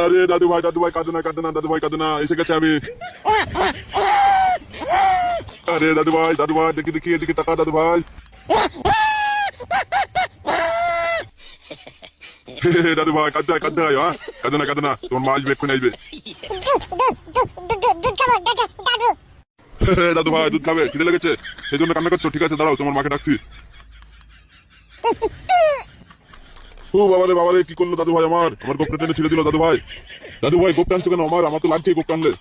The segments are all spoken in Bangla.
আরে দাদু ভাই কাঁদো না দাদু ভাই কাঁদো না, এসে গেছে আমি। আরে দাদু ভাই দেখি এদিকে তাকা দাদু ভাই। দাদু ভাই কাঁদতে হয় হ্যাঁ, কাঁদো না তোমার মা আসবে, এক্ষুনি আসবে। দাদু ভাই দুধ খাবে, খিদে লেগেছে সেই জন্য কান্না করছো? ঠিক আছে দাঁড়াও, তোমার মাকে ডাকছি। ও বাবারে কি করলো দাদু ভাই, আমার গোপটা টেনে ছিঁড়ে দিল দাদু ভাই। গোপ টানছো কেন? আমার তো লাগছে গোপ টানলে।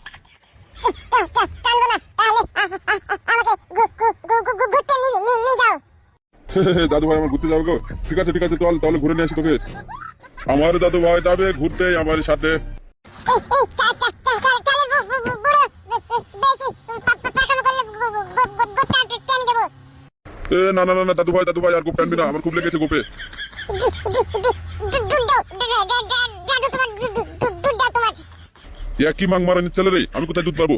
দাদু ভাই আমার ঘুরতে যাবে গো? ঠিক আছে চল তাহলে ঘুরে নিয়ে আসি তোকে। আমার দাদু ভাই যাবে ঘুরতে আমার সাথে। না দাদু ভাই আর গোপ টানবি না, আমার খুব লেগেছে গোপে। কি মাং মারা ছেলে রে, আমি কোথায় দুধ পাবো?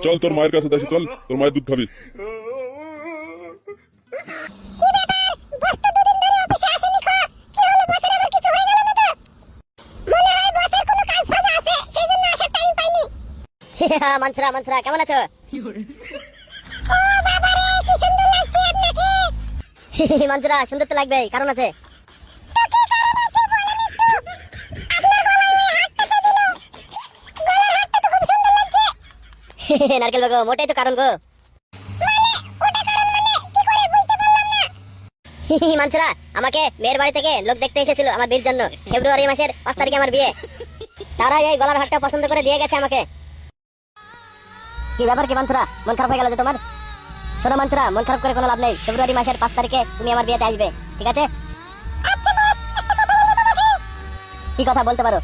চল তোর মায়ের কাছে যাচ্ছি, চল তোর মায়ের দুধ খাবি। মনসুরা কেমন আছো? মনসুরা সুন্দর তো লাগবে, কারণ আছে। নারকেল বাগো, মোটাই তো কারণ গো। মনসুরা আমাকে মেয়ের বাড়ি থেকে লোক দেখতে এসেছিল আমার বিয়ের জন্য। ফেব্রুয়ারি মাসের 5 তারিখে আমার বিয়ে। তারা এই গলার হারটা পছন্দ করে দিয়ে গেছে আমাকে। কি ব্যাপার কি মনসুরা, মন খারাপ হয়ে গেল যে তোমার? শোনো মনসুরা, মন খারাপ করে কোনো লাভ নেই। ফেব্রুয়ারি মাসের 5 তারিখে তুমি আমার বিয়েতে আসবে, ঠিক আছে? কি কথা বলতে পারো?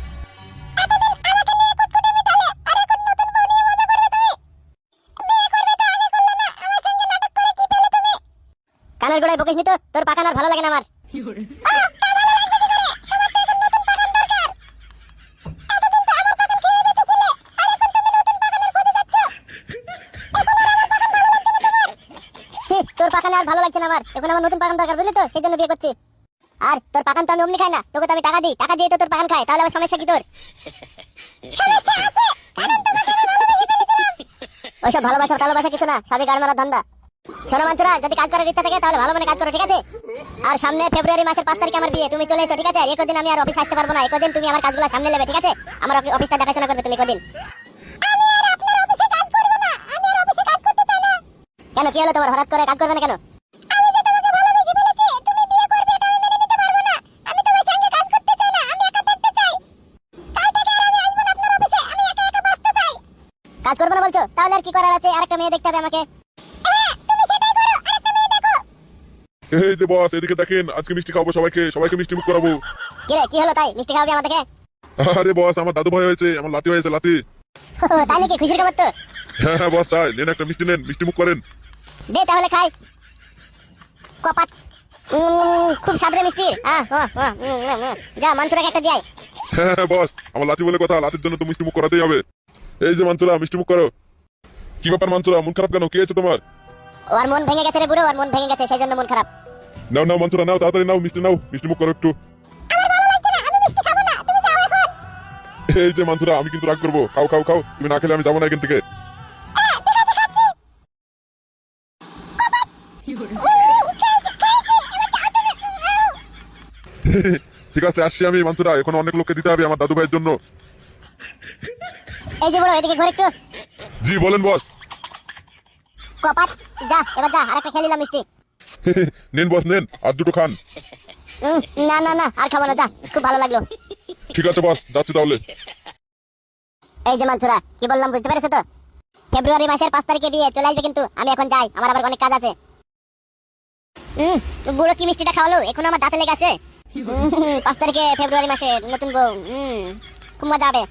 কানের গোড়ায় বকিস নি তো, তোর পাকান আর ভালো লাগে না আমার। তোর পাকানে আর ভালো লাগছে না আমার, এখন আমার নতুন পাকান দরকার, বুঝলি তো? সেই জন্য বিয়ে করছি। আর তোর পাকান তো আমি অমনি খাই না, তোকে তো আমি টাকা দিই, টাকা দিয়ে তো তোর পাকান খাই, তাহলে আমার সমস্যা কি তোর? ওইসব ভালোবাসা কিছু না, সবই গাড় মারা ধান্দা। শোনো মনসুরা, যদি কাজ করার ইচ্ছা থাকে তাহলে ভালো মনে কাজ করো, ঠিক আছে? আর সামনে ফেব্রুয়ারি মাসের 5 তারিখে আমার বিয়ে, তুমি চলে এসো, ঠিক আছে? একদিন আমি আর অফিস আসতে পারবো না, একদিন তুমি আমার কাজগুলো সামনে নেবে, ঠিক আছে? আমার অফিসটা দেখাশোনা করবে তুমি একদিন। কেন, কি হলো তোমার? হঠাৎ করে কাজ করবে না কেন? কাজ করবো না বলছো? তাহলে আর কি করার আছে? আরেকটা মেয়ে দেখতে হবে আমাকে। এই যে বস, এদিকে দেখেন, আজকে মিষ্টি খাবো সবাইকে মিষ্টি মুখ করাবো। কি হলো, তাই মিষ্টি খাওয়াবি আমাদেরকে? আরে বস, আমার দাদু ভাই হয়েছে, আমার লাতি হয়েছে, লাতি। তাই নাকি? খুশির খবর তো। হ্যাঁ বস, তাই নেন একটা মিষ্টি, নেন মিষ্টি মুখ করেন। দে তাহলে খাই। কপাত খুব সাদরে মিষ্টি। যা মনসুরাকে একটা দিয়াই। হ্যাঁ বস, আমার লাতি বলে কথা, লাতির জন্য তো মিষ্টি মুখ করাতেই হবে। এই যে মনসুরা, মিষ্টি মুখ করো। কি ব্যাপার মনসুরা, মন খারাপ কেন? কি হয়েছে তোমার? ওর মন ভেঙে গেছে রে বুড়ো, ওর মন ভেঙে গেছে, সেই জন্য মন খারাপ। নাও মনসুরা, নাও তাড়াতাড়ি নাও মিষ্টি মুখ করো একটু। এই যে মনসুরা, আমি কিন্তু রাগ করবো, খাও, তুমি না খেলে আমি যাবো না এখান থেকে। ঠিক আছে, আসছি আমি মনসুরা, এখন অনেক লোককে দিতে হবে আমার দাদু ভাইয়ের জন্য। এই যে বড়, এদিকে ঘুরে একটু। জি বলেন বস। কপাত যা, এবার যা, আরেকটা খেয়ে নিলাম মিষ্টি। নেন বস, নেন, আর দুটো খান। না আর খাবো না, যা, খুব ভালো লাগলো। ঠিক আছে বস, যাচ্ছি তাহলে। এই যে মনসুরা, কি বললাম বুঝতে পেরেছো তো? ফেব্রুয়ারি মাসের 5 তারিখে বিয়ে, চলে আসবে কিন্তু। আমি এখন যাই, আমার আবার অনেক কাজ আছে। বুড়ো কি মিষ্টিটা খাওয়ালো, এখন আমার দাঁতে লেগে আছে। 5 তারিখে ফেব্রুয়ারি মাসে নতুন বউ, খুব মজা হবে।